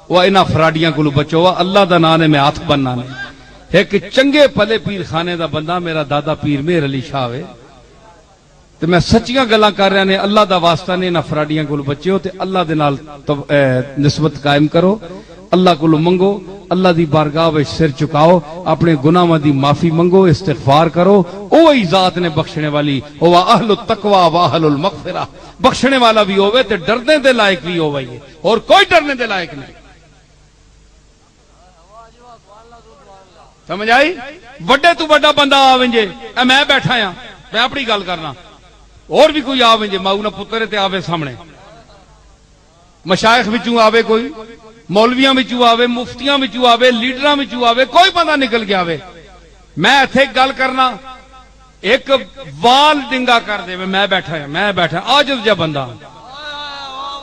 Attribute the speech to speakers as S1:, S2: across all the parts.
S1: وہ انہاں فراڈیاں کو بچو، اللہ دا نام نے میں ہاتھ بننا نہیں. ایک چنگے پلے پیر خانے دا بندہ میرا دادا پیر مہر علی شاہ وے، تے میں سچیاں گلاں کر رہا نے، اللہ دا واسطہ نے انہاں فراڈیاں کو بچو تے اللہ دے نال نسبت قائم کرو، اللہ کو منگو، اللہ دی بارگاہ وچ سر چکاؤ، اپنے گناہاں دی معافی منگو، استغفار کرو. اوہی ذات نے بخشنے والی، او اہل التقوی و اہل المغفرہ، بخشنے والا بھی ہوے تے ڈرنے دے لائق بھی ہوے، اور کوئی ڈرنے دے لائق نہیں. سمجھ آئی؟ بڑے تو بڑا بندہ آویں جے، اے میں بیٹھا ہاں، میں اپنی گل کرنا، اور بھی کوئی آویں جے، ماؤ نہ پتر تے آوے سامنے، مشائخ وچوں آوے کوئی، مولویاں وچوں آوے، مفتیاں وچوں آوے، لیڈراں وچوں آوے، کوئی بندہ نکل کے آوے، میں ایتھے گل کرنا، ایک وال ڈنگا کر دے، میں بیٹھا ہاں، میں بیٹھا عاجز جا بندہ،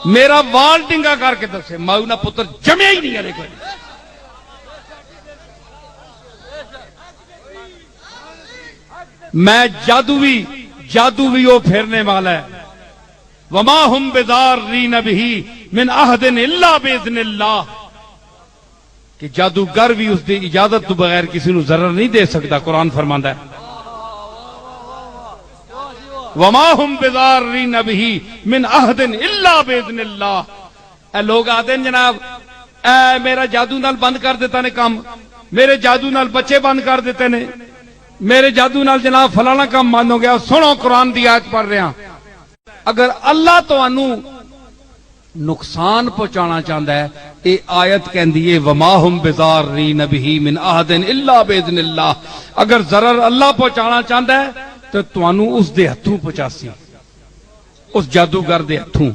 S1: میرا وال ڈنگا کر کے دسے ماؤ نہ پتر جمیا ہی نہیں ہے کوئی. میں جادو بھی وہ پھیرنے والا ہے. وما ہم بضارین بہ من احد الا باذن اللہ، کہ جادوگر بھی اس دی اجازت تو بغیر کسی نو ضرر نہیں دے سکتا. قرآن فرماندا ہے وما ہم بضارین بہ من احد الا باذن اللہ. اے لوگ آتے ہیں جناب اے میرا جادو نال بند کر دیتا نے کام، میرے جادو نال بچے بند کر دیتے نے، میرے جادو نال جناب فلانا کام بند ہو گیا. سنو قرآن دی آیت پڑھ رہے ہیں، اگر اللہ تو انو نقصان پہنچانا چاہتا ہے، یہ آیت کہندی ہے وما ہم بضارین بہ من احد الا باذن اللہ. اگر ضرر اللہ پہنچانا چاہتا ہے تو تانوں اس دے ہتھوں پہنچاسی، اس جادوگر دے ہتھوں.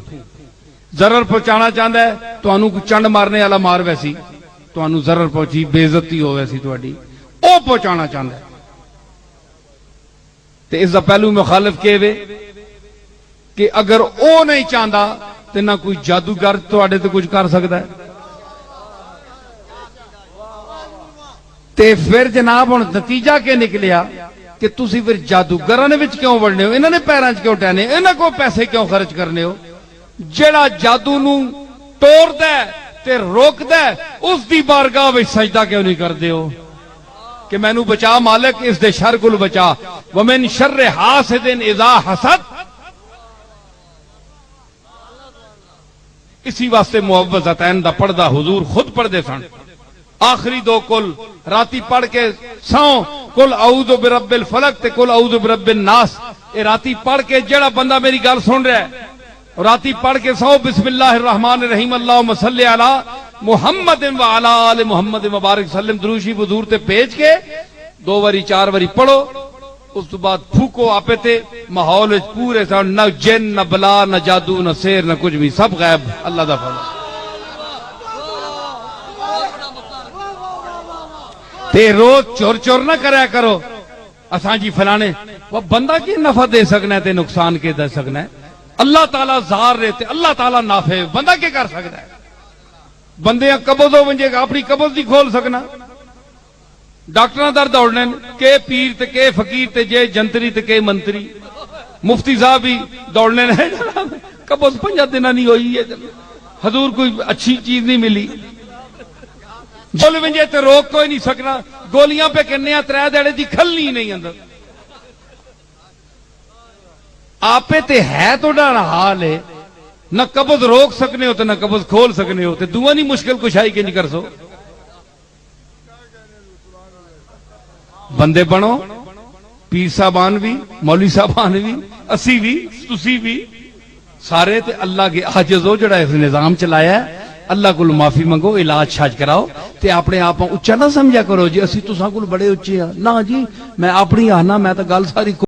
S1: ضرر پہنچانا چاہتا ہے تانوں کوئی چنڈ مارنے والا مار ویسی، تانوں ضرر پہنچی، بے عزتی ہو ویسی تہاڈی، او پہنچانا چاہتا ہے. تے اس دا پہلو مخالف کہے کہ اگر او نہیں چاہتا تے نہ کوئی جادوگر تواڈے تے کچھ کر سکتا ہے. تے پھر جناب ہن نتیجہ کہ نکلیا کہ تسی پھر جادوگراں دے وچ کیوں وڑنے ہو، انہاں نے پیراں وچ کیوں ٹہنے، انہاں کو پیسے کیوں خرچ کرنے ہو. جیڑا جادو نو توڑدا ہے تے روکدا ہے اس دی بارگاہ وچ سجدہ کیوں نہیں کردے ہو کہ مینوں بچا مالک اس دے شر کول بچا. ومن شر حاسد اذا حسد، اسی واسطے معوذتین دا پڑھدا حضور خود پڑھدے سن. آخری دو کل راتی پڑھ کے سو، کل اعوذ برب الفلق تے کل اعوذ برب الناس. اے راتی پڑھ کے جڑا بندہ میری گل سن رہا ہے راتی پڑھ کے سو بسم اللہ الرحمن الرحیم اللہم صلی علی محمد و علی آل محمد مبارک سلم درود شریف حضور تے بھیج کے 2 واری 4 واری پڑھو، اس تو بعد پھوکو آپے تے ماحول وچ پورے سن، نہ جن نہ بلا نہ جادو نہ سحر نہ کچھ بھی، سب غائب اللہ دا فضل. تے روز چور چور نہ کریا کرو اساں جی فلانے، وہ بندہ کی نفع دے سکنا ہے تے نقصان کے دے سکنا ہے. اللہ تعالیٰ زار رہتے، اللہ تعالیٰ نافع، بندہ کیا کر سکتا ہے. بندے قبض ہو ونجے گا، اپنی قبض نہیں کھول سکنا. ڈاکٹر در دوڑنے کہ پیر تے کہ فقیر تے جے جنتری تے کہ منتری، مفتی صاحب بھی دوڑنے نے قبض 5 دن نہیں ہوئی ہے، حضور کوئی اچھی چیز نہیں ملی. بول ونجے تے روک کوئی نہیں سکنا، گولیاں پہ کرنے 3 دیڑے دی کھلنی نہیں اندر. آپے تے ہے تو ڈانا حال ہے، نہ قبض روک سکنے ہو تو نہ قبض کھول سکنے ہو، تے دعا نہیں مشکل کشائی کے نہیں کر سو. بندے بنو، پیر صاحبان بھی، مولوی صاحبان بھی، اسی بھی، تسی بھی، سارے تے اللہ کے عاجز ہو جڑا اس نظام چلایا ہے. اللہ کو معافی منگو، علاج شاج کراؤ، تے اپنے آپ اچا نہ سمجھا کرو جی اسی تساں کول بڑے اچے ہاں. نہ جی میں اپنی آنا، میں تو گل ساری